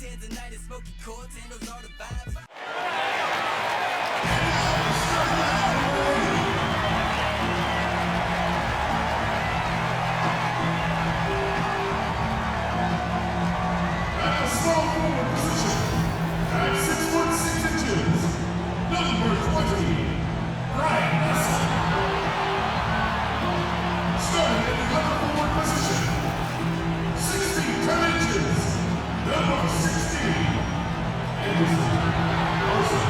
tens a night and smoky chords handles all the vibes. At a small forward position, at 6'6", number 20, Ryan Russell. Starting at the other forward position, 6 feet 10 inches, number 16, Anderson Olsen.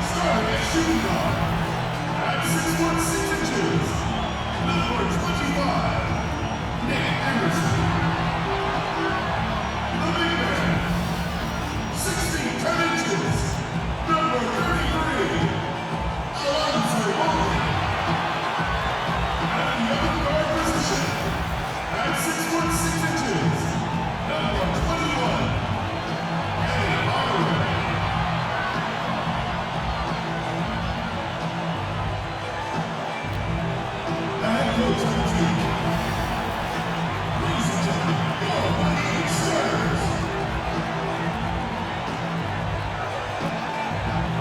Starting at shooting guard, at 6'6", number 25, Nick Anderson. The big man, 6 feet 10 inches, number 33, Alonzo Bowling. At the other guard position, at 6'6", number 21, Eddie Holloway. The head coach of the team. Ladies and gentlemen, your league starters.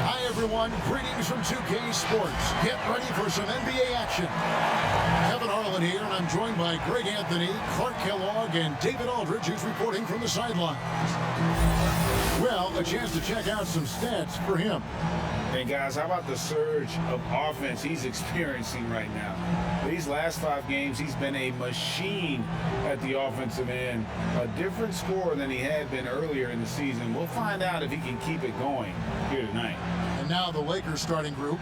Hi everyone, greetings from 2K Sports. Get ready for some NBA action. Kevin Harlan here, and I'm joined by Greg Anthony, Clark Kellogg, and David Aldridge, who's reporting from the sidelines. Well, a chance to check out some stats for him. Hey guys, how about the surge of offense he's experiencing right now? These last 5 games, he's been a machine at the offensive end. A different scorer than he had been earlier in the season. We'll find out if he can keep it going here tonight. And now the Lakers starting group.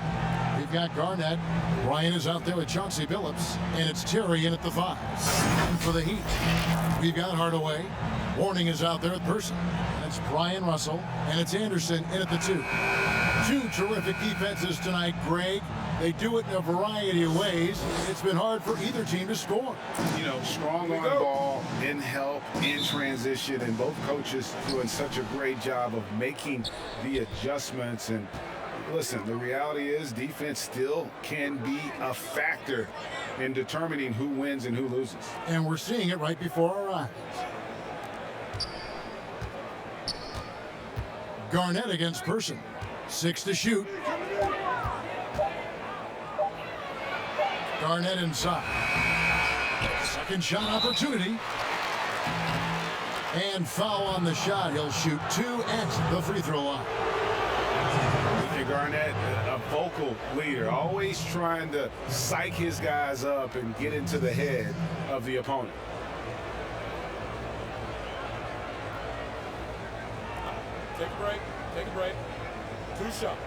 We've got Garnett. Ryan is out there with Chauncey Billups. And it's Terry in at the 5. And for the Heat, we've got Hardaway. Warning is out there at Person. And it's Brian Russell. And it's Anderson in at the 2. 2 terrific defenses tonight, Greg. They do it in a variety of ways. It's been hard for either team to score. You know, strong on ball, in help, in transition, and both coaches doing such a great job of making the adjustments. And listen, the reality is defense still can be a factor in determining who wins and who loses. And we're seeing it right before our eyes. Garnett against Person. 6 to shoot. Garnett inside. Second shot opportunity. And foul on the shot. He'll shoot 2 at the free throw line. Garnett, a vocal leader, always trying to psych his guys up and get into the head of the opponent. Take a break. Take a break. 2 shots.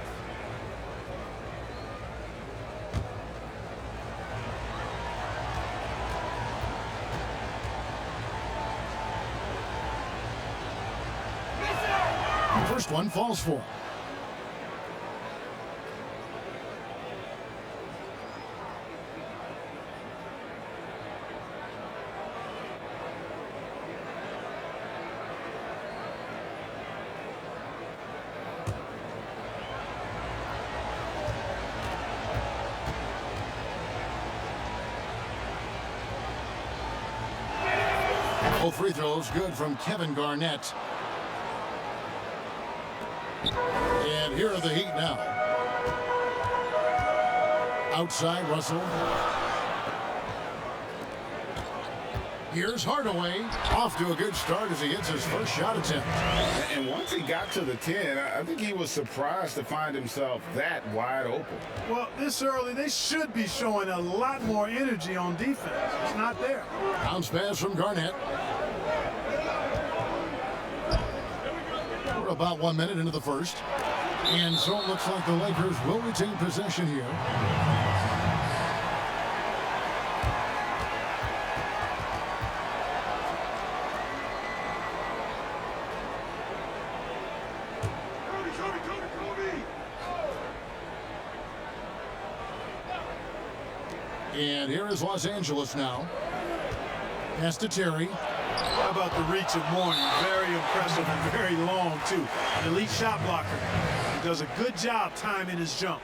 First one falls for him. Both free throws good from Kevin Garnett. And here are the Heat now. Outside, Russell. Here's Hardaway. Off to a good start as he hits his first shot attempt. And once he got to the 10, I think he was surprised to find himself that wide open. Well, this early, they should be showing a lot more energy on defense. It's not there. Bounce pass from Garnett. We're about 1 minute into the first. And so it looks like the Lakers will retain possession here. And here is Los Angeles now. Pass to Terry. How about the reach of Mourning? Very impressive and very long, too. An elite shot blocker. He does a good job timing his jump.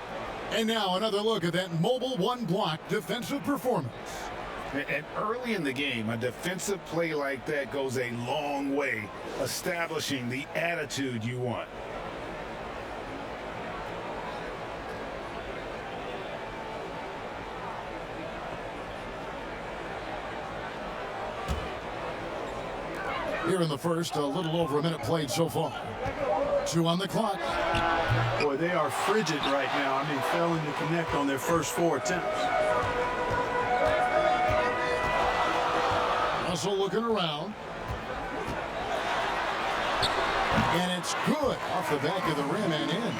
And now another look at that mobile one-block defensive performance. And early in the game, a defensive play like that goes a long way, establishing the attitude you want. Here in the first, a little over a minute played so far. 2 on the clock. Boy, they are frigid right now. I mean, failing to connect on their first 4 attempts. Russell looking around. And it's good off the back of the rim and in.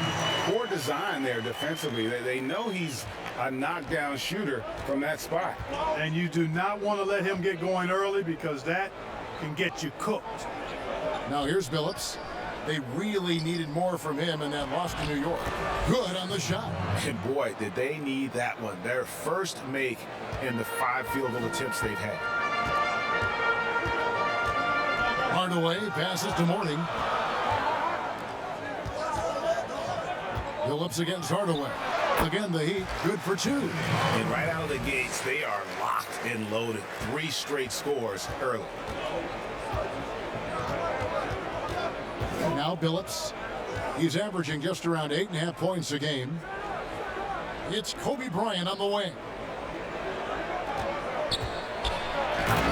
Poor design there defensively. They know he's a knockdown shooter from that spot. And you do not want to let him get going early because that can get you cooked. Now here's Billups. They really needed more from him in that loss to New York. Good on the shot. And boy, did they need that one. Their first make in the 5 field goal attempts they've had. Hardaway passes to Mourning. Billups against Hardaway. Again, the Heat, good for 2. And right out of the gates, they are locked and loaded. 3 straight scores early. Now Billups. He's averaging just around 8.5 points a game. It's Kobe Bryant on the wing.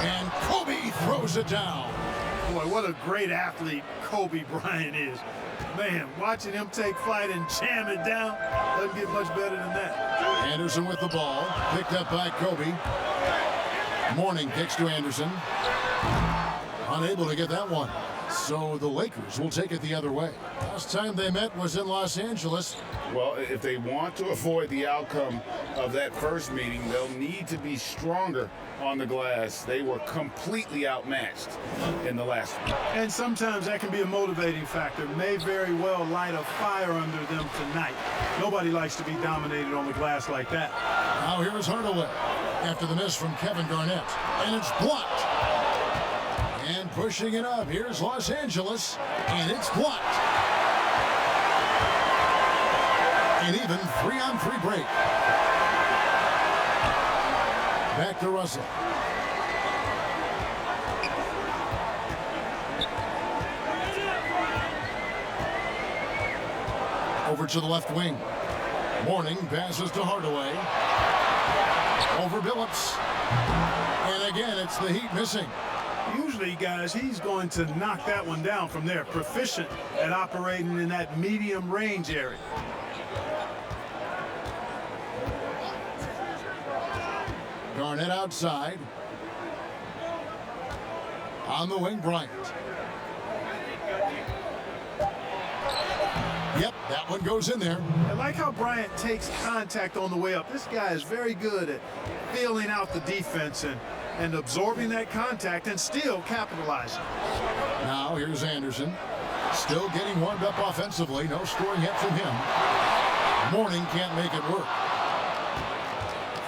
And Kobe throws it down. Boy, what a great athlete Kobe Bryant is. Man, watching him take flight and jam it down doesn't get much better than that. Anderson with the ball, picked up by Kobe. Mourning kicks to Anderson. Unable to get that one. So the Lakers will take it the other way. Last time they met was in Los Angeles. Well, if they want to avoid the outcome of that first meeting, they'll need to be stronger on the glass. They were completely outmatched in the last one. And sometimes that can be a motivating factor. May very well light a fire under them tonight. Nobody likes to be dominated on the glass like that. Now here's Hardaway after the miss from Kevin Garnett. And it's blocked. And pushing it up, here's Los Angeles, and it's blocked. An even 3-on-3 break. Back to Russell. Over to the left wing. Mourning passes to Hardaway. Over Billups. And again, it's the Heat missing. Usually, guys, he's going to knock that one down from there. Proficient at operating in that medium range area. Garnett outside. On the wing, Bryant. Yep, that one goes in there. I like how Bryant takes contact on the way up. This guy is very good at feeling out the defense and absorbing that contact and still capitalizing. Now here's Anderson. Still getting warmed up offensively. No scoring yet from him. Mourning can't make it work.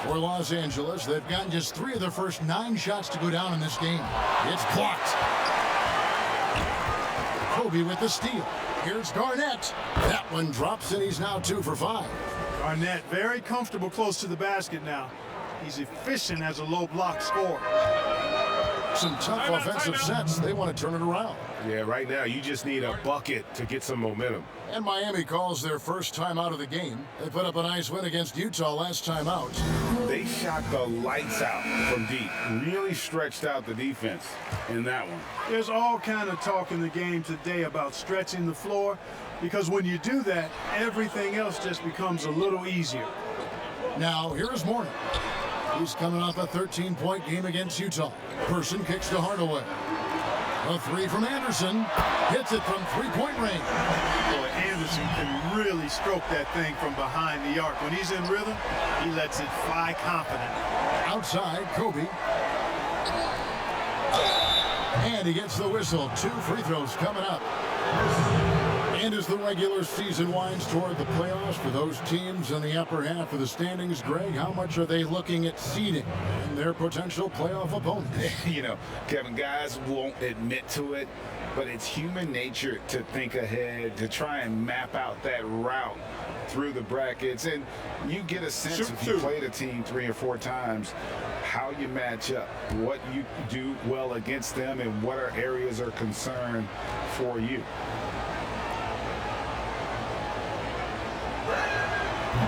For Los Angeles, they've gotten just 3 of their first 9 shots to go down in this game. It's blocked. Kobe with the steal. Here's Garnett. That one drops, and he's now 2 for 5. Garnett very comfortable close to the basket now. He's efficient as a low block scorer. Some tough offensive sets. They want to turn it around. Yeah, right now you just need a bucket to get some momentum. And Miami calls their first time out of the game. They put up a nice win against Utah last time out. They shot the lights out from deep. Really stretched out the defense in that one. There's all kind of talk in the game today about stretching the floor, because when you do that, everything else just becomes a little easier. Now, here is Mourning. He's coming off a 13-point game against Utah. Person kicks to Hardaway. A 3 from Anderson. Hits it from 3-point range. Boy, Anderson can really stroke that thing from behind the arc. When he's in rhythm, he lets it fly confident. Outside, Kobe. And he gets the whistle. 2 free throws coming up. And as the regular season winds toward the playoffs for those teams in the upper half of the standings, Greg, how much are they looking at seeding and their potential playoff opponents? You know, Kevin, guys won't admit to it, but it's human nature to think ahead, to try and map out that route. through the brackets. And you get a sense if you played a team 3 or 4 times, how you match up, what you do well against them, and what are areas of concern for you.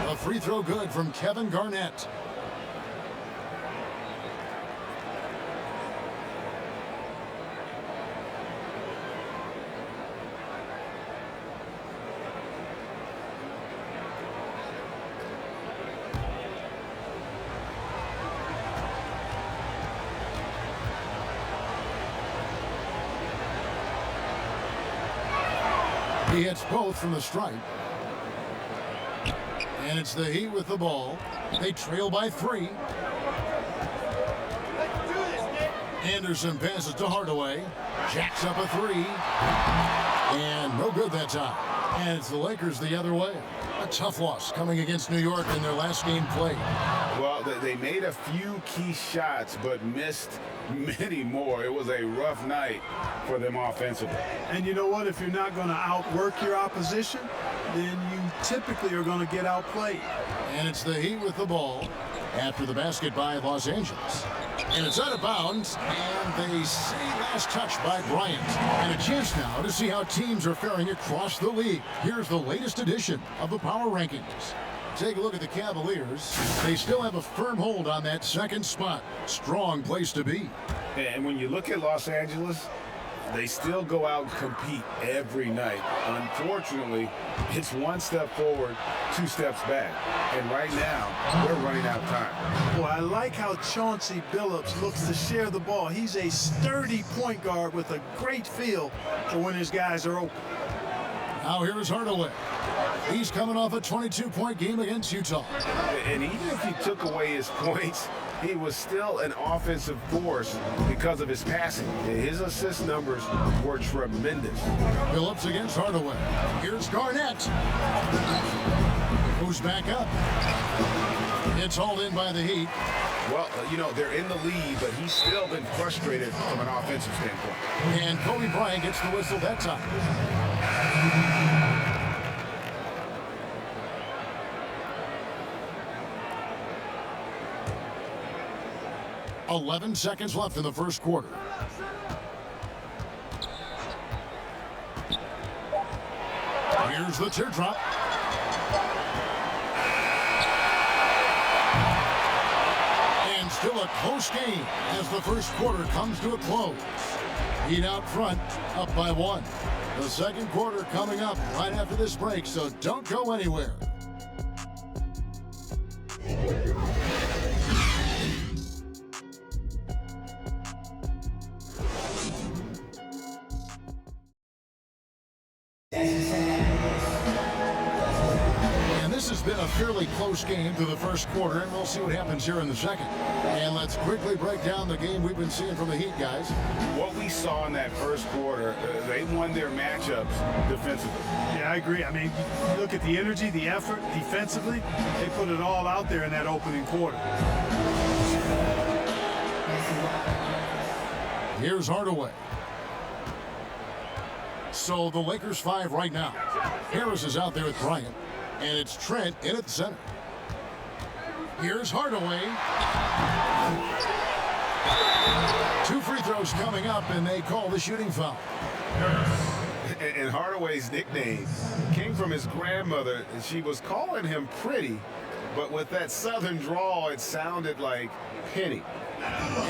A free throw good from Kevin Garnett. He hits both from the stripe. And it's the Heat with the ball. They trail by 3. Anderson passes to Hardaway. Jacks up a 3. And no good that time. And it's the Lakers the other way. A tough loss coming against New York in their last game played. Well, they made a few key shots, but missed many more. It was a rough night for them offensively. And you know what? If you're not going to outwork your opposition, then you typically are going to get outplayed. And it's the Heat with the ball after the basket by Los Angeles. And it's out of bounds, and they say last touch by Bryant. And a chance now to see how teams are faring across the league. Here's the latest edition of the Power Rankings. Take a look at the Cavaliers. They still have a firm hold on that second spot. Strong place to be. And when you look at Los Angeles, they still go out and compete every night. Unfortunately, it's 1 step forward, 2 steps back. And right now, we're running out of time. Boy, I like how Chauncey Billups looks to share the ball. He's a sturdy point guard with a great feel for when his guys are open. Now here's Hardaway. He's coming off a 22-point game against Utah. And even if he took away his points, he was still an offensive force because of his passing. His assist numbers were tremendous. Billups against Hardaway. Here's Garnett. Moves back up. It's hauled in by the Heat. Well, you know, they're in the lead, but he's still been frustrated from an offensive standpoint. And Kobe Bryant gets the whistle that time. 11 seconds left in the first quarter. Here's the teardrop. And still a close game as the first quarter comes to a close. Heat out front, up by 1. The second quarter coming up right after this break, so don't go anywhere. It's been a fairly close game through the first quarter, and we'll see what happens here in the second. And let's quickly break down the game we've been seeing from the Heat, guys. What we saw in that first quarter, they won their matchups defensively. Yeah, I agree. I mean, you look at the energy, the effort defensively, they put it all out there in that opening quarter. Here's Hardaway. So the Lakers 5 right now. Harris is out there with Bryant. And it's Trent in at the center. Here's Hardaway. 2 free throws coming up, and they call the shooting foul. And Hardaway's nickname came from his grandmother, and she was calling him Pretty, but with that southern drawl, it sounded like Penny.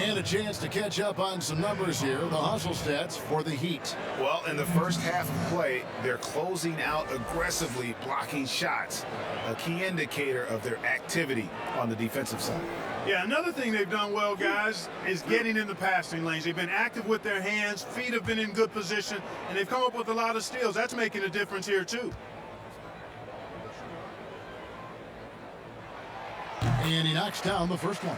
And a chance to catch up on some numbers here, the hustle stats for the Heat. Well, in the first half of play, they're closing out aggressively, blocking shots, a key indicator of their activity on the defensive side. Yeah, another thing they've done well, guys, is getting in the passing lanes. They've been active with their hands, feet have been in good position, and they've come up with a lot of steals. That's making a difference here, too. And he knocks down the first one.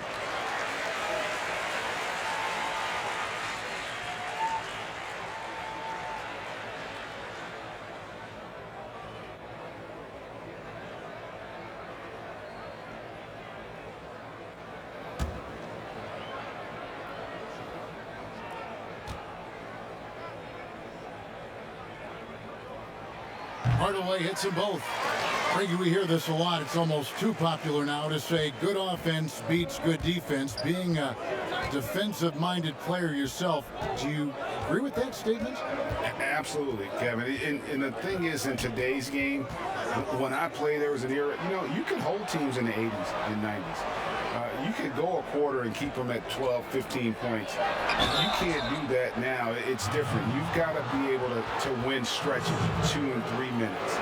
Hardaway hits them both. Frankie, we hear this a lot. It's almost too popular now to say good offense beats good defense. Being a defensive-minded player yourself, do you agree with that statement? Absolutely, Kevin. And the thing is, in today's game, when I play, there was an era, you could hold teams in the 80s and 90s. You could go a quarter and keep them at 12, 15 points. You can't do that now. It's different. You've got to be able to win stretches, 2 and 3 minutes.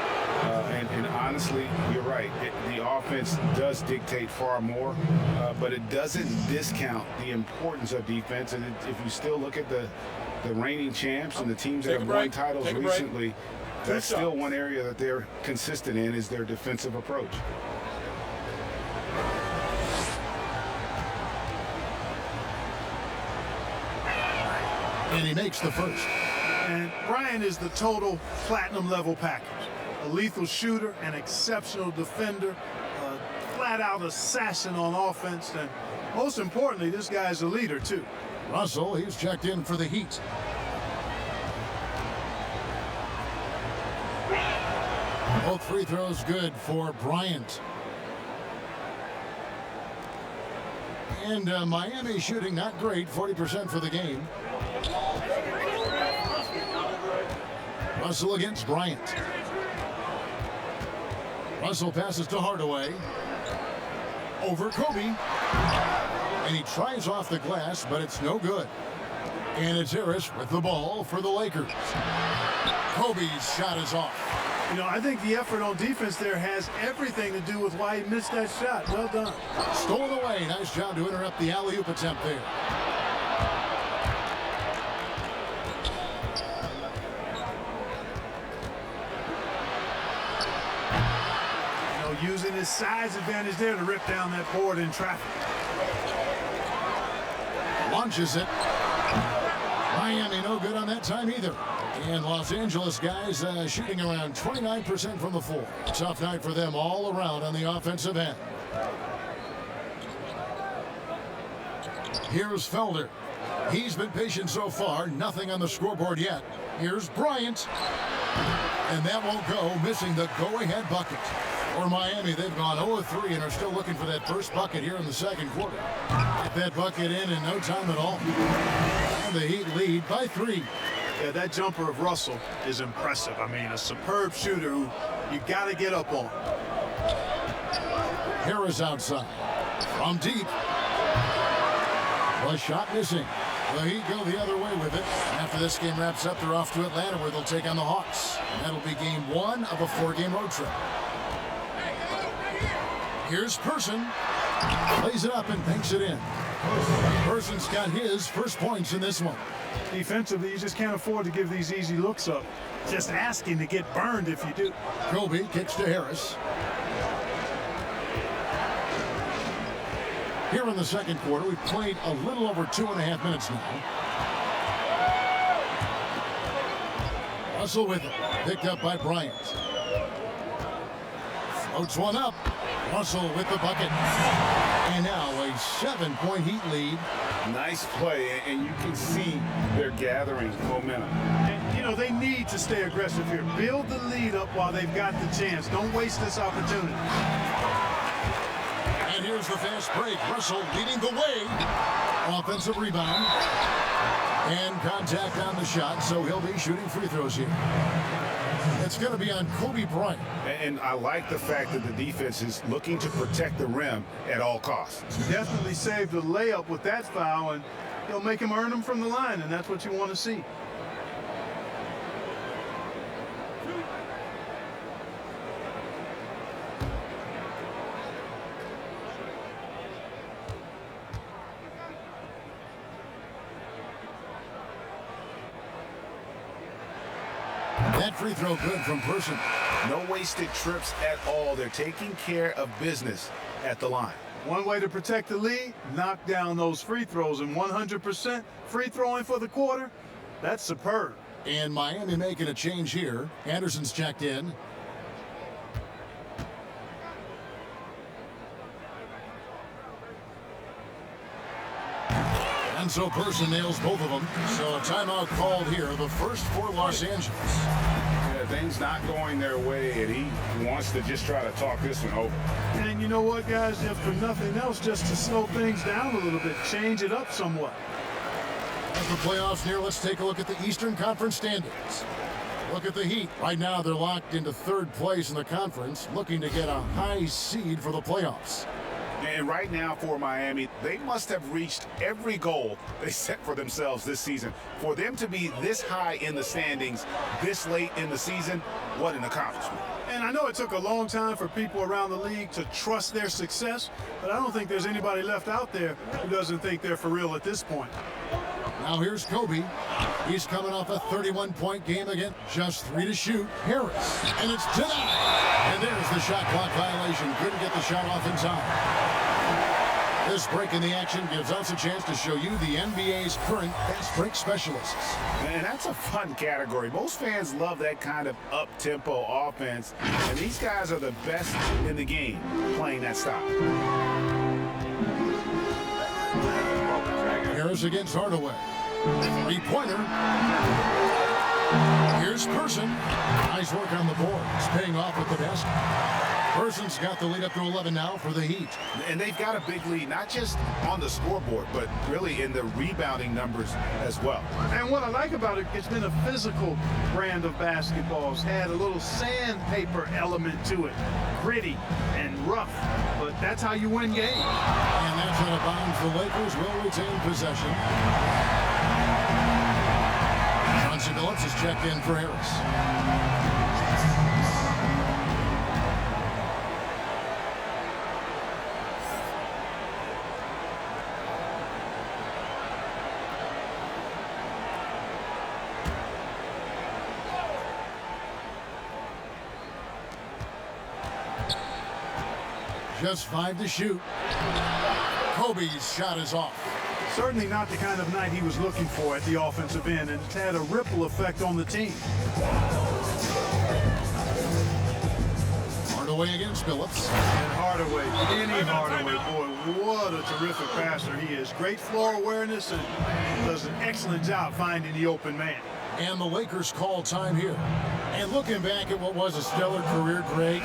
And honestly, you're right. The offense does dictate far more, but it doesn't discount the importance of defense. And if you still look at the reigning champs and the teams that have won titles recently, that's still one area that they're consistent in is their defensive approach. And he makes the first. And Bryant is the total platinum level package. A lethal shooter, an exceptional defender, a flat-out assassin on offense, and most importantly, this guy's a leader too. Russell, he's checked in for the Heat. Both free throws good for Bryant. And Miami shooting not great, 40% for the game. Russell against Bryant. Russell passes to Hardaway. Over Kobe. And he tries off the glass, but it's no good. And it's Harris with the ball for the Lakers. Kobe's shot is off. I think the effort on defense there has everything to do with why he missed that shot. Well done. Stolen away. Nice job to interrupt the alley-oop attempt there. Using his size advantage there to rip down that board in traffic. Launches it. Miami no good on that time either. And Los Angeles guys shooting around 29% from the floor. Tough night for them all around on the offensive end. Here's Felder. He's been patient so far. Nothing on the scoreboard yet. Here's Bryant. And that won't go, missing the go-ahead bucket. For Miami, they've gone 0-3 and are still looking for that first bucket here in the second quarter. Get that bucket in no time at all. And the Heat lead by 3. Yeah, that jumper of Russell is impressive. I mean, a superb shooter who you got to get up on. Harris outside. From deep. The shot missing. The Heat go the other way with it. After this game wraps up, they're off to Atlanta where they'll take on the Hawks. And that'll be game 1 of a 4-game road trip. Here's Person. Plays it up and banks it in. Person's got his first points in this one. Defensively, you just can't afford to give these easy looks up. Just asking to get burned if you do. Kobe kicks to Harris. Here in the second quarter, we've played a little over 2.5 minutes now. Russell with it. Picked up by Bryant. Floats one up. Russell with the bucket. And now a 7-point Heat lead. Nice play, and you can see they're gathering momentum. And, they need to stay aggressive here. Build the lead up while they've got the chance. Don't waste this opportunity. And here's the fast break. Russell leading the way. Offensive rebound. And contact on the shot, so he'll be shooting free throws here. It's going to be on Kobe Bryant. And I like the fact that the defense is looking to protect the rim at all costs. Definitely saved a layup with that foul, and he'll make him earn them from the line, and that's what you want to see. That free throw good from Person. No wasted trips at all. They're taking care of business at the line. One way to protect the lead, knock down those free throws, and 100% free throwing for the quarter, that's superb. And Miami making a change here. Anderson's checked in. And so Person nails both of them. So a timeout called here, the first for Los Angeles. Yeah, things not going their way, and he wants to just try to talk this one over. And you know what, guys? If for nothing else, just to slow things down a little bit, change it up somewhat. As the playoffs near, let's take a look at the Eastern Conference standings. Look at the Heat. Right now, they're locked into third place in the conference, looking to get a high seed for the playoffs. And right now for Miami, they must have reached every goal they set for themselves this season. For them to be this high in the standings this late in the season, what an accomplishment. And I know it took a long time for people around the league to trust their success, but I don't think there's anybody left out there who doesn't think they're for real at this point. Now here's Kobe. He's coming off a 31-point game again. Just 3 to shoot. Harris. And it's denied. And there's the shot clock violation. Couldn't get the shot off in time. This break in the action gives us a chance to show you the NBA's current fast break specialists. Man, that's a fun category. Most fans love that kind of up-tempo offense. And these guys are the best in the game playing that style. Harris against Hardaway. Three-pointer. Here's Person. Nice work on the boards, paying off with the basket. Person's got the lead up to 11 now for the Heat. And they've got a big lead, not just on the scoreboard, but really in the rebounding numbers as well. And what I like about it, it's been a physical brand of basketball. It's had a little sandpaper element to it. Gritty and rough, but that's how you win games. And that's out of bounds. The Lakers will retain possession. Chauncey Billups is checked in for Harris. Just 5 to shoot. Kobe's shot is off. Certainly not the kind of night he was looking for at the offensive end, and it's had a ripple effect on the team. Hardaway against Billups. And Hardaway, Kenny Hardaway, boy, what a terrific passer he is. Great floor awareness and does an excellent job finding the open man. And the Lakers call time here. And looking back at what was a stellar career, Greg,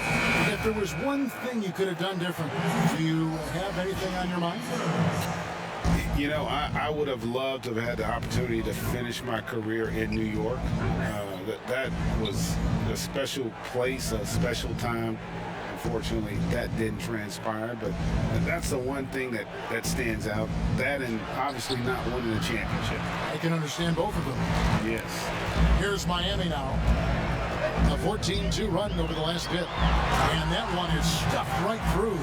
if there was one thing you could have done different, do you have anything on your mind? You know, I would have loved to have had the opportunity to finish my career in New York. That was a special place, a special time. Unfortunately, that didn't transpire, but that's the one thing that stands out. That and obviously not winning the championship. I can understand both of them. Yes. Here's Miami now. A 14-2 run over the last bit. And that one is stuffed right through.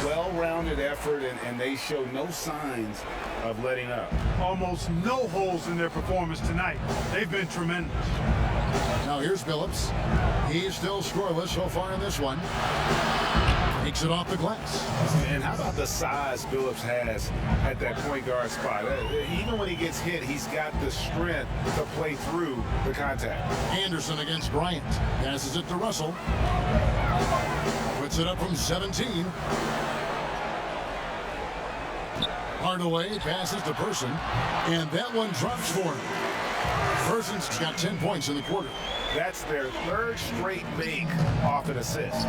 Well-rounded effort, and they show no signs of letting up. Almost no holes in their performance tonight. They've been tremendous. Now here's Billups. He's still scoreless so far in this one. Takes it off the glass. And how about the size Billups has at that point guard spot? Even when he gets hit, he's got the strength to play through the contact. Anderson against Bryant. Passes it to Russell. Puts it up from 17. Hardaway passes to Person. And that one drops for him. Person's got 10 points in the quarter. That's their third straight make off an assist.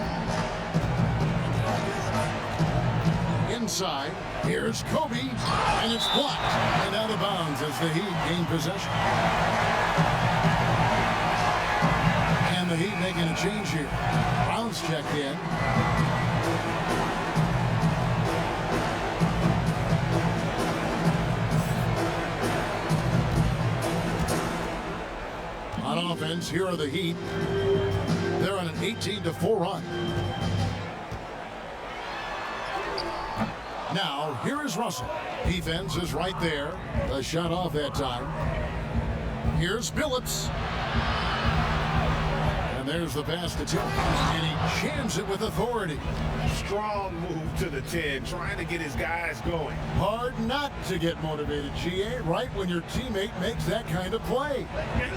Inside, here's Kobe, and it's blocked and out of bounds as the Heat gain possession. And the Heat making a change here. Brown's checked in. On offense, here are the Heat. They're on an 18-4 run. Now, here is Russell. Defense is right there. The shot off that time. Here's Billups. And there's the pass to Tim. And he jams it with authority. Strong move to the 10, trying to get his guys going. Hard not to get motivated, GA, right when your teammate makes that kind of play.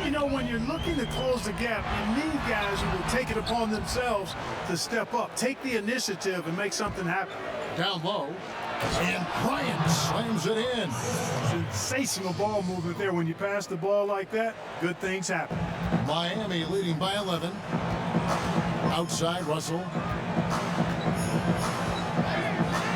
You know, when you're looking to close the gap, you need guys who will take it upon themselves to step up, take the initiative, and make something happen. Down low. And Bryant slams it in. Sensational ball movement there. When you pass the ball like that, good things happen. Miami leading by 11. Outside, Russell.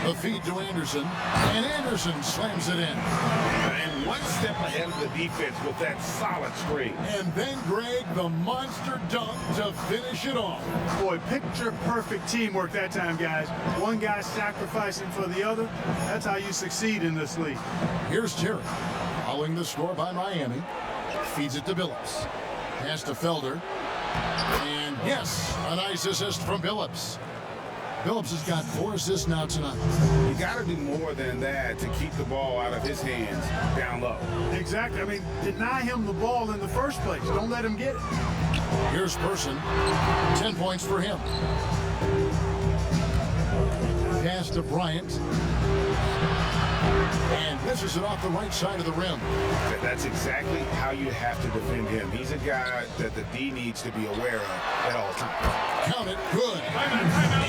The feed to Anderson, and Anderson slams it in. And one step ahead of the defense with that solid screen. And then Greg, the monster dunk to finish it off. Boy, picture-perfect teamwork that time, guys. One guy sacrificing for the other. That's how you succeed in this league. Here's Terry, following the score by Miami. Feeds it to Billups. Pass to Felder. And yes, a nice assist from Billups. Billups has got 4 assists now tonight. You got to do more than that to keep the ball out of his hands down low. Exactly. I mean, deny him the ball in the first place. Don't let him get it. Here's Person. 10 points for him. Pass to Bryant. And misses it off the right side of the rim. That's exactly how you have to defend him. He's a guy that the D needs to be aware of at all times. Count it, good.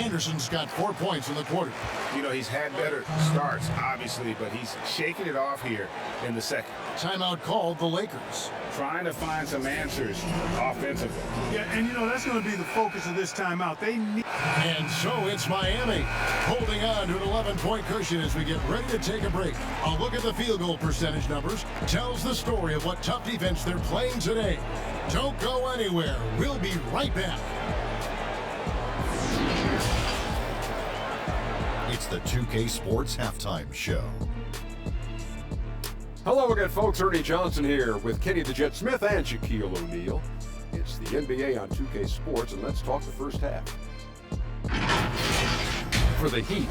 Anderson's got 4 points in the quarter. You know, he's had better starts, obviously, but he's shaking it off here in the second. Timeout called the Lakers. Trying to find some answers offensively. Yeah, and you know, that's going to be the focus of this timeout. They need... And so it's Miami holding on to an 11-point cushion as we get ready to take a break. A look at the field goal percentage numbers tells the story of what tough defense they're playing today. Don't go anywhere. We'll be right back. It's the 2K Sports Halftime Show. Hello again, folks. Ernie Johnson here with Kenny the Jet Smith and Shaquille O'Neal. It's the NBA on 2K Sports, and let's talk the first half. For the Heat.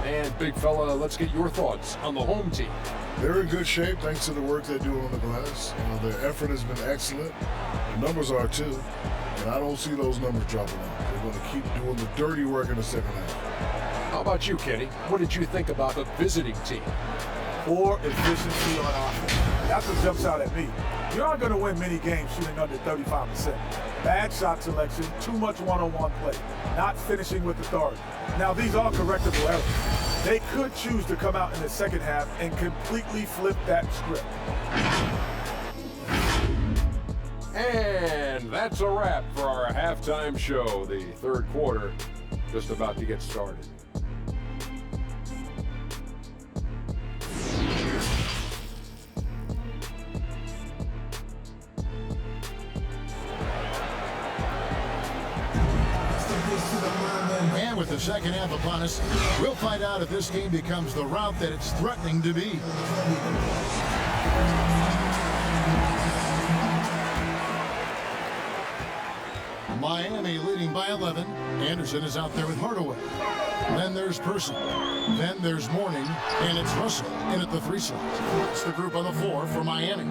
And, big fella, let's get your thoughts on the home team. They're in good shape thanks to the work they're doing on the glass. Their effort has been excellent. The numbers are too. And I don't see those numbers dropping out. They're going to keep doing the dirty work in the second half. How about you, Kenny? What did you think about the visiting team? Poor efficiency on offense. That's what jumps out at me. You're not going to win many games shooting under 35%. Bad shot selection, too much one-on-one play, not finishing with authority. Now, these are correctable errors. They could choose to come out in the second half and completely flip that script. And that's a wrap for our halftime show. The third quarter just about to get started. And with the second half upon us, we'll find out if this game becomes the route that it's threatening to be. Miami leading by 11. Anderson is out there with Hardaway. Then there's Person. Then there's Mourning. And it's Russell in at the 3 slot. It's the group on the floor for Miami.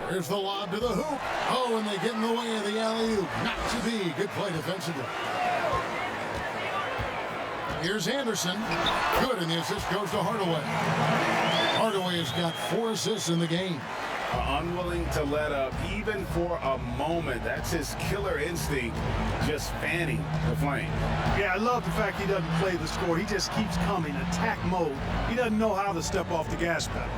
Here's the lob to the hoop. Oh, and they get in the way of the alley-oop. Not to be. Good play defensively. Here's Anderson. Good, and the assist goes to Hardaway. Hardaway has got 4 assists in the game. Unwilling to let up even for a moment. That's his killer instinct, just fanning the flame. Yeah, I love the fact he doesn't play the score. He just keeps coming, attack mode. He doesn't know how to step off the gas pedal.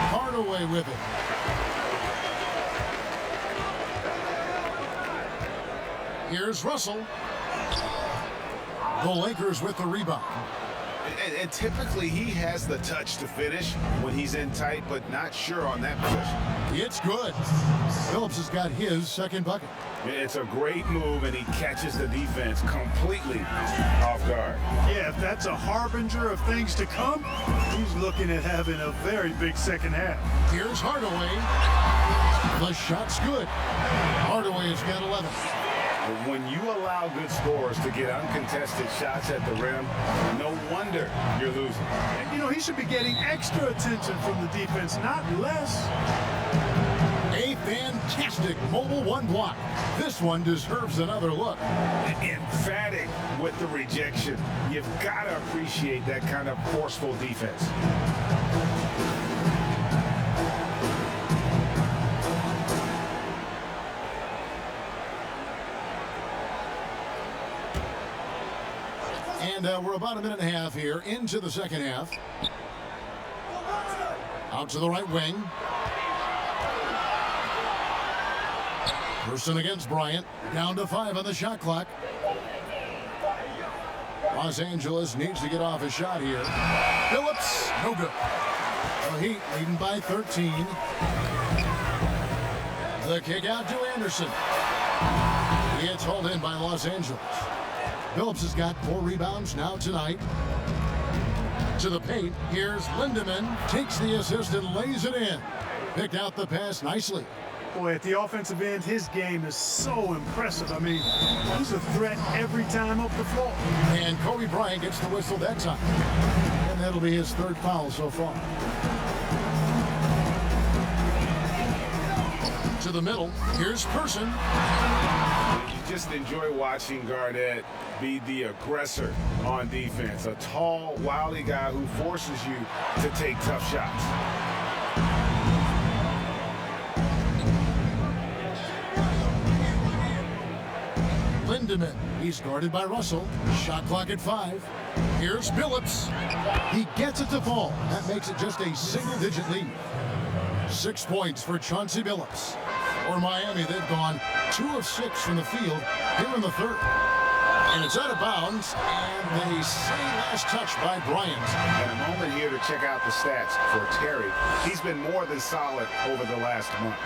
Hardaway with it. Here's Russell. The Lakers with the rebound. And typically he has the touch to finish when he's in tight, but not sure on that position. It's good. Phillips has got his second bucket. It's a great move, and he catches the defense completely off guard. Yeah, if that's a harbinger of things to come, he's looking at having a very big second half. Here's Hardaway. The shot's good. Hardaway has got 11. When you allow good scorers to get uncontested shots at the rim, no wonder you're losing. And, you know, he should be getting extra attention from the defense, not less. A fantastic mobile 1 block. This one deserves another look. Emphatic with the rejection. You've got to appreciate that kind of forceful defense. And we're about a minute and a half here into the second half. Out to the right wing. Person against Bryant. Down to 5 on the shot clock. Los Angeles needs to get off a shot here. Phillips, no good. The Heat leading by 13. The kick out to Anderson. He gets hauled in by Los Angeles. Phillips has got 4 rebounds now tonight. To the paint, here's Lindemann. Takes the assist and lays it in. Picked out the pass nicely. Boy, at the offensive end, his game is so impressive. I mean, he's a threat every time up the floor. And Kobe Bryant gets the whistle that time. And that'll be his 3rd foul so far. To the middle, here's Person. You just enjoy watching Garnett be the aggressor on defense. A tall, wily guy who forces you to take tough shots. Lindemann, he's guarded by Russell. Shot clock at 5. Here's Phillips. He gets it to fall. That makes it just a single-digit lead. 6 points for Chauncey Billups. For Miami, they've gone 2 of 6 from the field here in the 3rd. And it's out of bounds, and they say last touch by Bryant. And a moment here to check out the stats for Terry. He's been more than solid over the last month,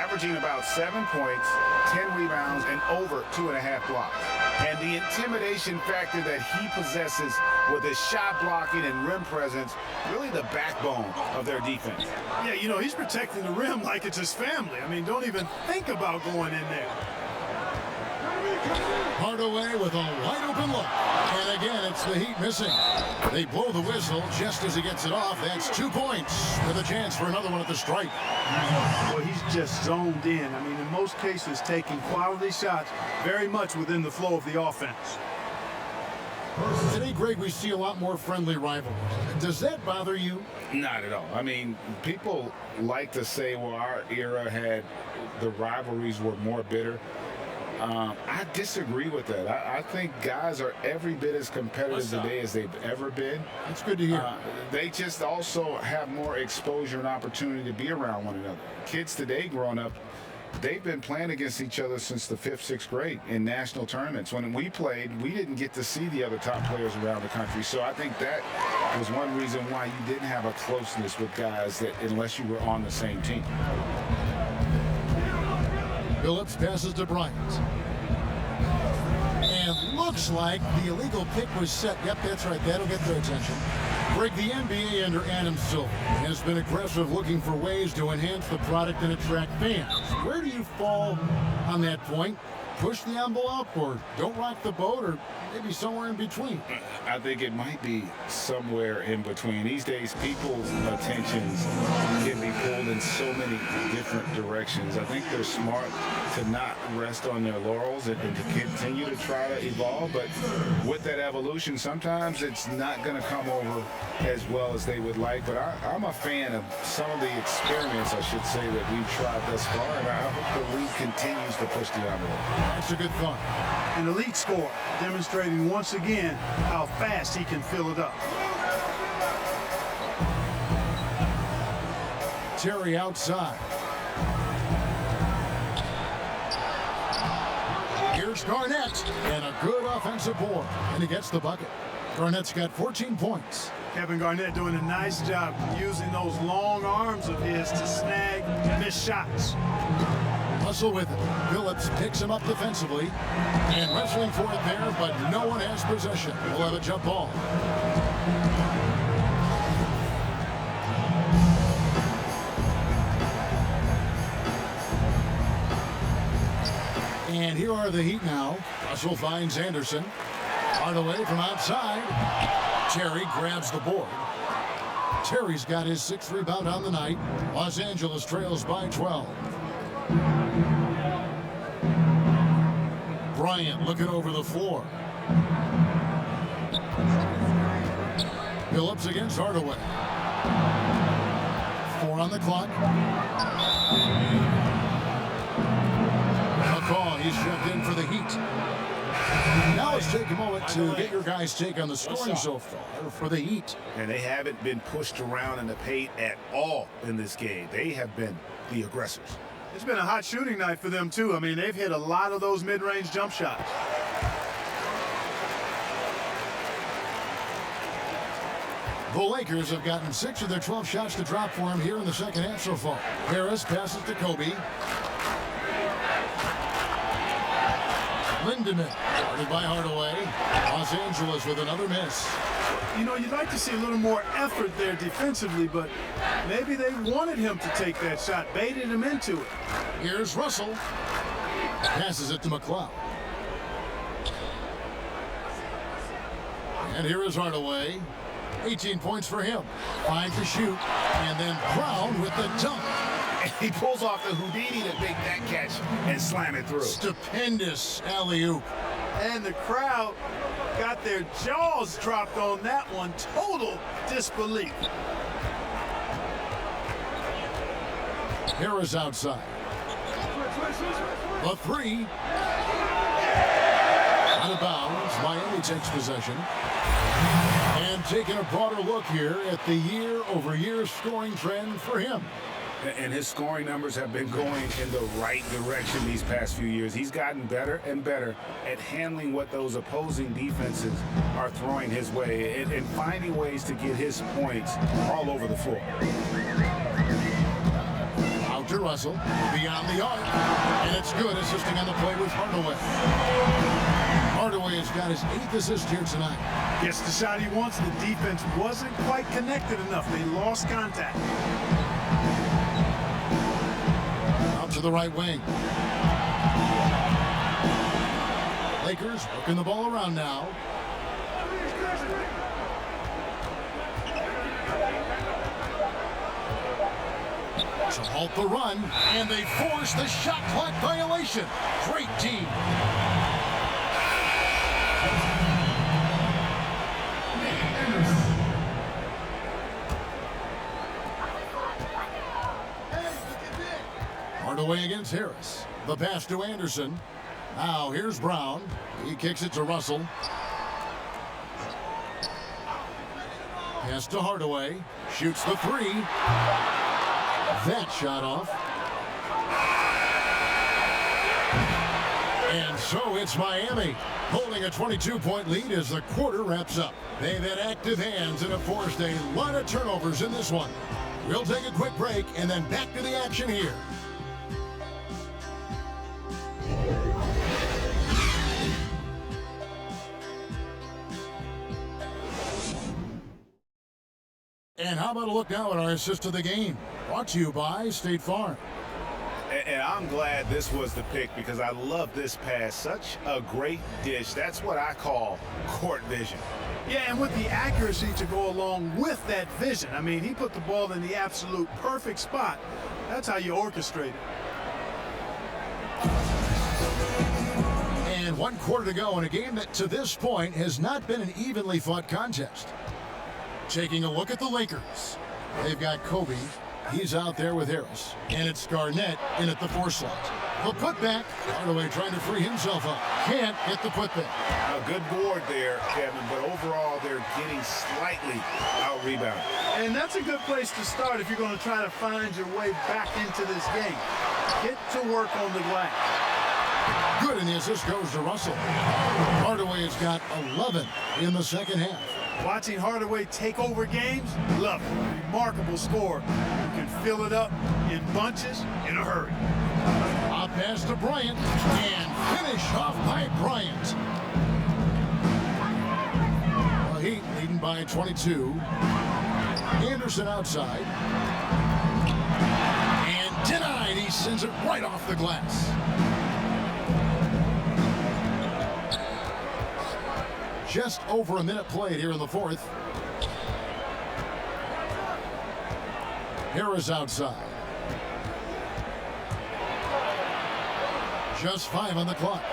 averaging about 7 points, 10 rebounds, and over 2.5 blocks. And the intimidation factor that he possesses with his shot blocking and rim presence, really the backbone of their defense. Yeah, you know, he's protecting the rim like it's his family. I mean, don't even think about going in there. Hardaway with a wide open look. And again, it's the Heat missing. They blow the whistle just as he gets it off. That's 2 points with a chance for another one at the stripe. Well, he's just zoned in. I mean, in most cases, taking quality shots very much within the flow of the offense. Today, Greg, we see a lot more friendly rivalries. Does that bother you? Not at all. I mean, people like to say, well, our era had the rivalries were more bitter. I disagree with that. I think guys are every bit as competitive today as they've ever been. That's good to hear. They just also have more exposure and opportunity to be around one another. Kids today growing up, they've been playing against each other since the 5th, 6th grade in national tournaments. When we played, we didn't get to see the other top players around the country. So I think that was one reason why you didn't have a closeness with guys that unless you were on the same team. Phillips passes to Bryant. And looks like the illegal pick was set. Yep, that's right. That'll get their attention. Greg, the NBA under Adam Silver has been aggressive looking for ways to enhance the product and attract fans. Where do you fall on that point? Push the envelope or don't rock the boat or maybe somewhere in between? I think it might be somewhere in between. These days, people's attentions can be pulled in so many different directions. I think they're smart to not rest on their laurels and to continue to try to evolve. But with that evolution, sometimes it's not going to come over as well as they would like. But I'm a fan of some of the experiments, I should say, that we've tried thus far. And I hope the league continues to push the envelope. That's a good thought. An elite scorer, demonstrating once again how fast he can fill it up. Terry outside. Here's Garnett, and a good offensive board, and he gets the bucket. Garnett's got 14 points. Kevin Garnett doing a nice job using those long arms of his to snag missed shots. Hustle with it. Phillips picks him up defensively and wrestling for it there, but no one has possession. We'll have a jump ball. And here are the Heat now. Russell finds Anderson. Hardaway from outside. Terry grabs the board. Terry's got his 6th rebound on the night. Los Angeles trails by 12. Bryant looking over the floor. Phillips against Hardaway. 4 on the clock. A call. He's shoved in for the Heat. Now let's take a moment to get your guys' take on the scoring so far for the Heat. And they haven't been pushed around in the paint at all in this game. They have been the aggressors. It's been a hot shooting night for them, too. I mean, they've hit a lot of those mid-range jump shots. The Lakers have gotten 6 of their 12 shots to drop for him here in the second half so far. Harris passes to Kobe. Lindemann, guarded by Hardaway. Los Angeles with another miss. You know, you'd like to see a little more effort there defensively, but maybe they wanted him to take that shot, baited him into it. Here's Russell. Passes it to McLeod. And here is Hardaway. 18 points for him. 5 to shoot. And then Brown with the dunk. And he pulls off the Houdini to make that catch and slam it through. Stupendous alley-oop. And the crowd got their jaws dropped on that one. Total disbelief. Harris outside. The three. Out of bounds. Miami takes possession. And taking a broader look here at the year-over-year scoring trend for him. And his scoring numbers have been going in the right direction these past few years. He's gotten better and better at handling what those opposing defenses are throwing his way and finding ways to get his points all over the floor. Out to Russell, beyond the arc, and it's good, assisting on the play with Hardaway. Hardaway has got his 8th assist here tonight. Gets the shot he wants. The defense wasn't quite connected enough. They lost contact. Out to the right wing. Lakers working the ball around now. To halt the run, and they force the shot clock violation. Great team. Hardaway against Harris. The pass to Anderson. Now here's Brown. He kicks it to Russell. Pass to Hardaway. Shoots the three. That shot off. And so it's Miami holding a 22-point lead as the quarter wraps up. They've had active hands and have forced a lot of turnovers in this one. We'll take a quick break and then back to the action here. And how about a look now at our assist of the game? Brought to you by State Farm. And I'm glad this was the pick because I love this pass. Such a great dish. That's what I call court vision. Yeah, and with the accuracy to go along with that vision. I mean, he put the ball in the absolute perfect spot. That's how you orchestrate it. And 1 quarter to go in a game that to this point has not been an evenly fought contest. Taking a look at the Lakers. They've got Kobe. He's out there with Harris. And it's Garnett in at the 4 slot. The putback. Hardaway trying to free himself up. Can't get the putback. A good board there, Kevin, but overall they're getting slightly out-rebounded. And that's a good place to start if you're going to try to find your way back into this game. Get to work on the glass. Good, and the assist goes to Russell. Hardaway has got 11 in the second half. Watching Hardaway take over games, love it. Remarkable score. You can fill it up in bunches in a hurry. A pass to Bryant, and finish off by Bryant. The Heat leading by 22. Anderson outside. And denied. He sends it right off the glass. Just over a minute played here in the 4th. Harris outside. Just 5 on the clock.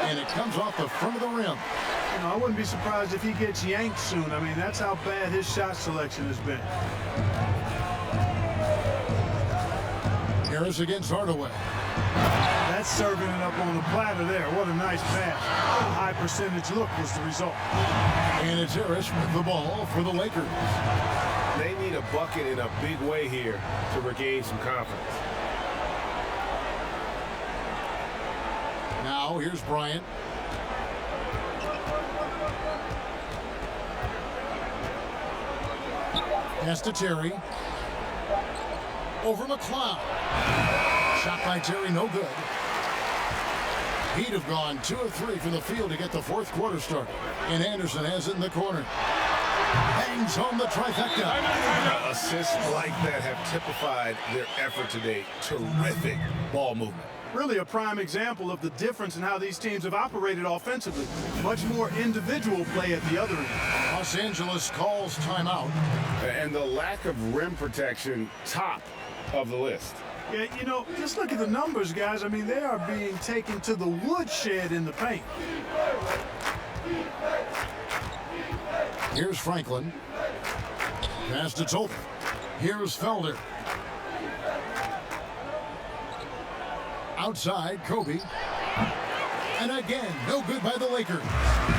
And it comes off the front of the rim. You know, I wouldn't be surprised if he gets yanked soon. I mean, that's how bad his shot selection has been. Harris against Hardaway. That's serving it up on the platter there. What a nice pass. A high percentage look was the result. And it's Harris with the ball for the Lakers. They need a bucket in a big way here to regain some confidence. Now here's Bryant. Pass to Terry. Over McLeod. Shot by Terry, no good. He'd have gone 2 of 3 from the field to get the fourth quarter started. And Anderson has it in the corner. Bangs home the trifecta. Assists like that have typified their effort today. Terrific ball movement. Really a prime example of the difference in how these teams have operated offensively. Much more individual play at the other end. Los Angeles calls timeout. And the lack of rim protection, top of the list. Yeah, you know, just look at the numbers, guys. I mean, they are being taken to the woodshed in the paint. Here's Franklin. Pass to Tolbert. Here's Felder. Outside, Kobe. And again, no good by the Lakers.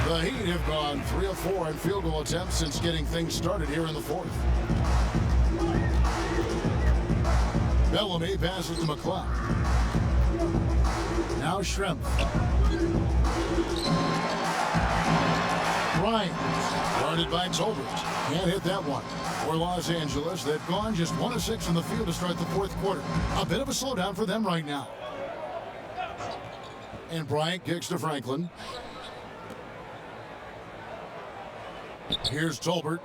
The Heat have gone 3 of 4 in field goal attempts since getting things started here in the fourth. Bellamy passes to McLeod. Now Schrempf. Bryant, guarded by Tolbert. Can't hit that one. For Los Angeles, they've gone just 1 of 6 in the field to start the fourth quarter. A bit of a slowdown for them right now. And Bryant kicks to Franklin. Here's Tolbert.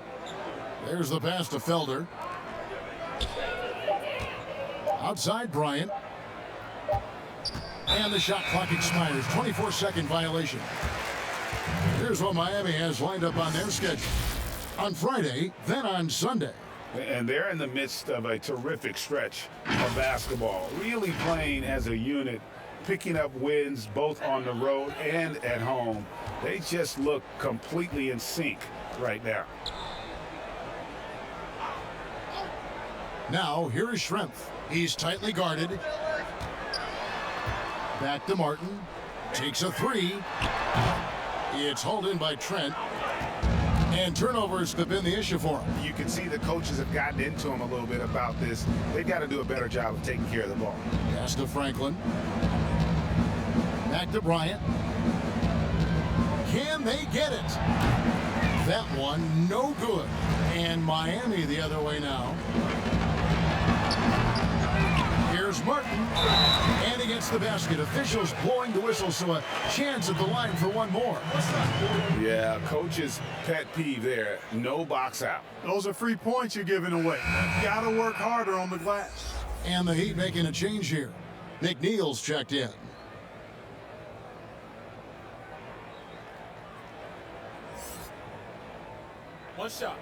There's the pass to Felder. Outside Bryant. And the shot clock expires. 24-second violation. Here's what Miami has lined up on their schedule. On Friday, then on Sunday. And they're in the midst of a terrific stretch of basketball. Really playing as a unit, picking up wins both on the road and at home. They just look completely in sync right now. Now, here is Schrempf. He's tightly guarded. Back to Martin. Takes a 3. It's hauled in by Trent. And turnovers have been the issue for him. You can see the coaches have gotten into him a little bit about this. They've got to do a better job of taking care of the ball. Pass to Franklin. Back to Bryant. Can they get it? That one, no good. And Miami the other way now. Here's Martin. And he gets the basket. Officials blowing the whistle, so a chance at the line for one more. Yeah, coach's pet peeve there. No box out. Those are free points you're giving away. Got to work harder on the glass. And the Heat making a change here. McNeil's checked in. One shot.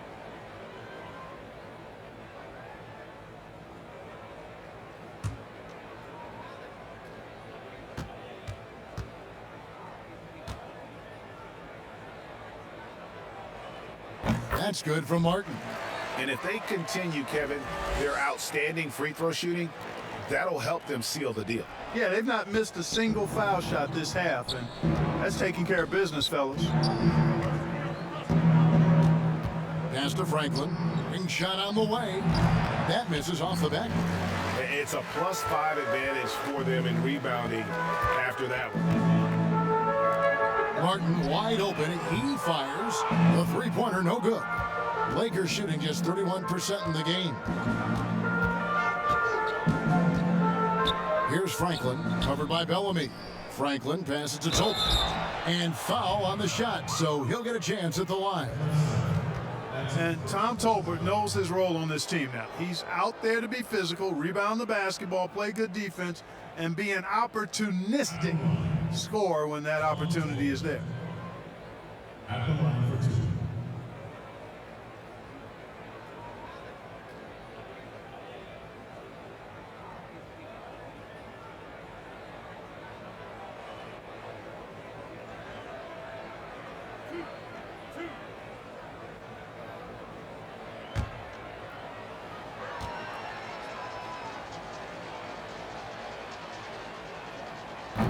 That's good from Martin. And if they continue, Kevin, their outstanding free throw shooting, that'll help them seal the deal. Yeah, they've not missed a single foul shot this half, and that's taking care of business, fellas. Pass to Franklin. Ring shot on the way. That misses off the back. It's a +5 advantage for them in rebounding after that one. Martin wide open. He fires. The three-pointer no good. Lakers shooting just 31% in the game. Here's Franklin, covered by Bellamy. Franklin passes to Tolbert. And foul on the shot, so he'll get a chance at the line. And Tom Tolbert knows his role on this team now. He's out there to be physical, rebound the basketball, play good defense, and be an opportunistic scorer when that opportunity is there. At the line for 2.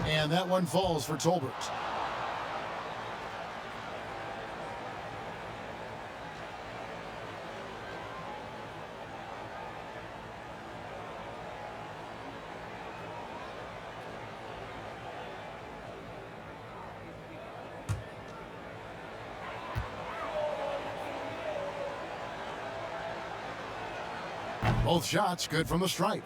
And that one falls for Tolbert. Both shots good from the stripe.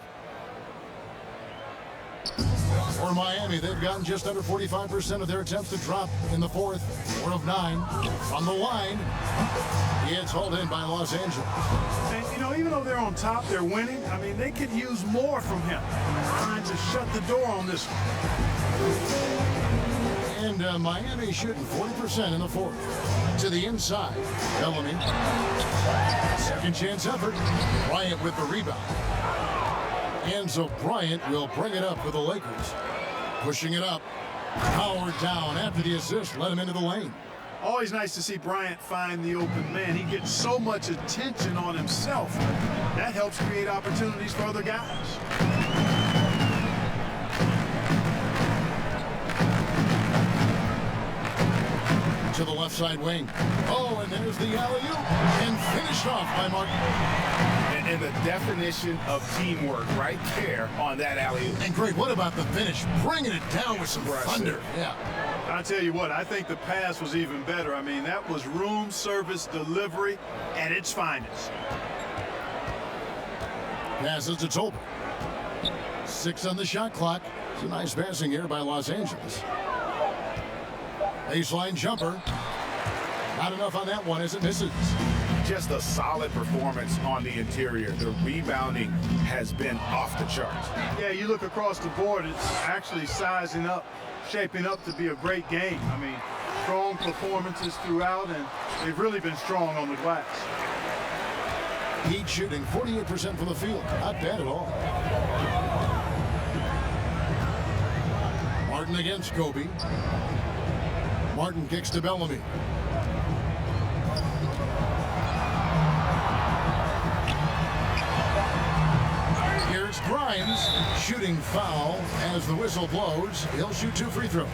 For Miami, they've gotten just under 45% of their attempts to drop in the fourth. 4 of 9 from the line. It's hauled in by Los Angeles. And, you know, even though they're on top, they're winning. I mean, they could use more from him. Trying to shut the door on this one. And Miami shooting 40% in the fourth. To the inside. Bellamy. Second chance effort. Bryant with the rebound. And so Bryant will bring it up for the Lakers. Pushing it up. Powered down after the assist. Let him into the lane. Always nice to see Bryant find the open man. He gets so much attention on himself. That helps create opportunities for other guys. To the left side wing. Oh, and there's the alley-oop. And finished off by Martin. And the definition of teamwork right there on that alley-oop. And great, what about the finish? Bringing it down with some thunder. Yeah. I tell you what, I think the pass was even better. I mean, that was room service delivery at its finest. Passes to Tolbert. 6 on the shot clock. It's a nice passing here by Los Angeles. Baseline jumper. Not enough on that one as it misses. Just a solid performance on the interior. The rebounding has been off the charts. Yeah, you look across the board, it's actually sizing up, shaping up to be a great game. I mean, strong performances throughout, and they've really been strong on the glass. Heat shooting 48% from the field. Not bad at all. Martin against Kobe. Martin kicks to Bellamy. Here's Grimes, shooting foul as the whistle blows. He'll shoot 2 free throws.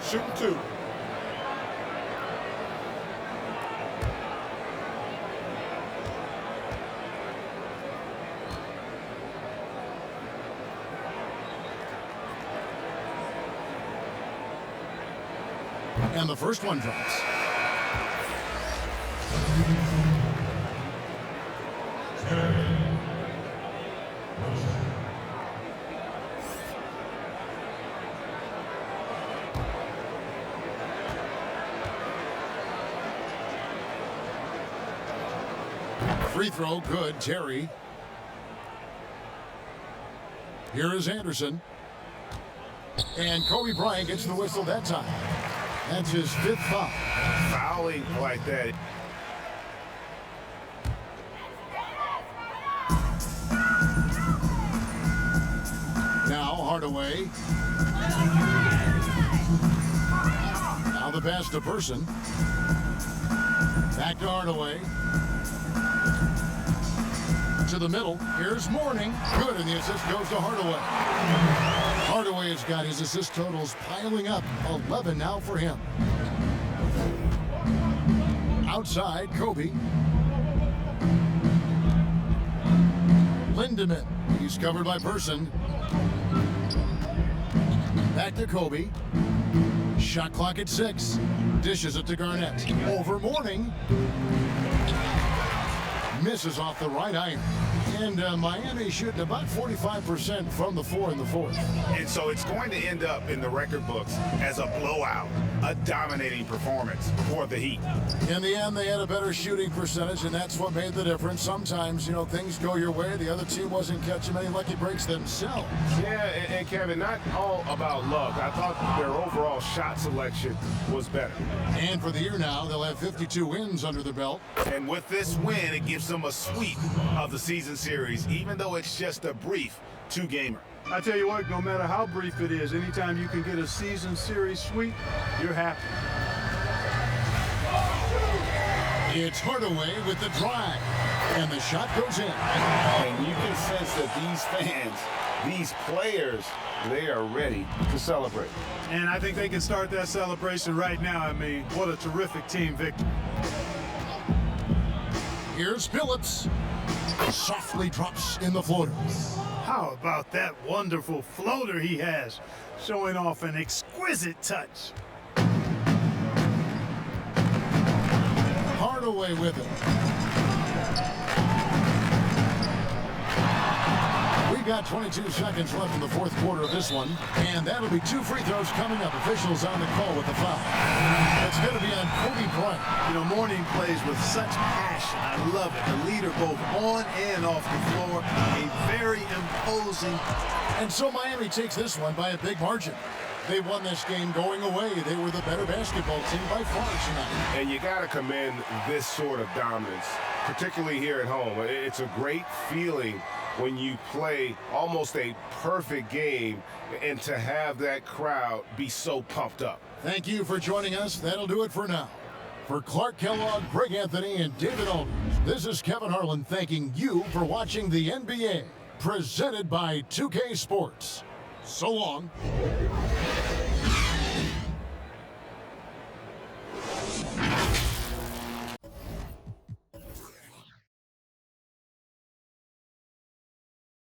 Shooting 2. And the first one drops. Free throw, good. Terry. Here is Anderson. And Kobe Bryant gets the whistle that time. That's his 5th foul. Fouling like that. Now Hardaway. Now the pass to Person. Back to Hardaway. To the middle. Here's Mourning. Good, and the assist goes to Hardaway. Hardaway has got his assist totals piling up. 11 now for him. Outside, Kobe. Lindemann. He's covered by Person. Back to Kobe. Shot clock at 6. Dishes it to Garnett. Over Mourning. Misses off the right iron. And Miami shooting about 45% from the 4 in the fourth. And so it's going to end up in the record books as a blowout, a dominating performance for the Heat. In the end, they had a better shooting percentage, and that's what made the difference. Sometimes, you know, things go your way. The other team wasn't catching many lucky breaks themselves. Yeah, and Kevin, not all about luck. I thought their overall shot selection was better. And for the year now, they'll have 52 wins under their belt. And with this win, it gives them a sweep of the season series, even though it's just a brief two-gamer. I tell you what, no matter how brief it is, anytime you can get a season series sweep, you're happy. It's Hardaway with the drive, and the shot goes in. And you can sense that these fans, these players, they are ready to celebrate. And I think they can start that celebration right now. I mean, what a terrific team victory. Here's Phillips. Softly drops in the floater. How about that wonderful floater he has, showing off an exquisite touch. Hardaway with it. We've got 22 seconds left in the fourth quarter of this one, and that'll be 2 free throws coming up. Officials on the call with the foul. It's going to be on Kobe Bryant. You know, Mourning plays with such passion. I love it. The leader both on and off the floor. A very imposing. And so Miami takes this one by a big margin. They won this game going away. They were the better basketball team by far tonight. And you got to commend this sort of dominance, particularly here at home. It's a great feeling when you play almost a perfect game and to have that crowd be so pumped up. Thank you for joining us. That'll do it for now. For Clark Kellogg, Greg Anthony, and David Aldridge, this is Kevin Harlan thanking you for watching the NBA, presented by 2K Sports. So long.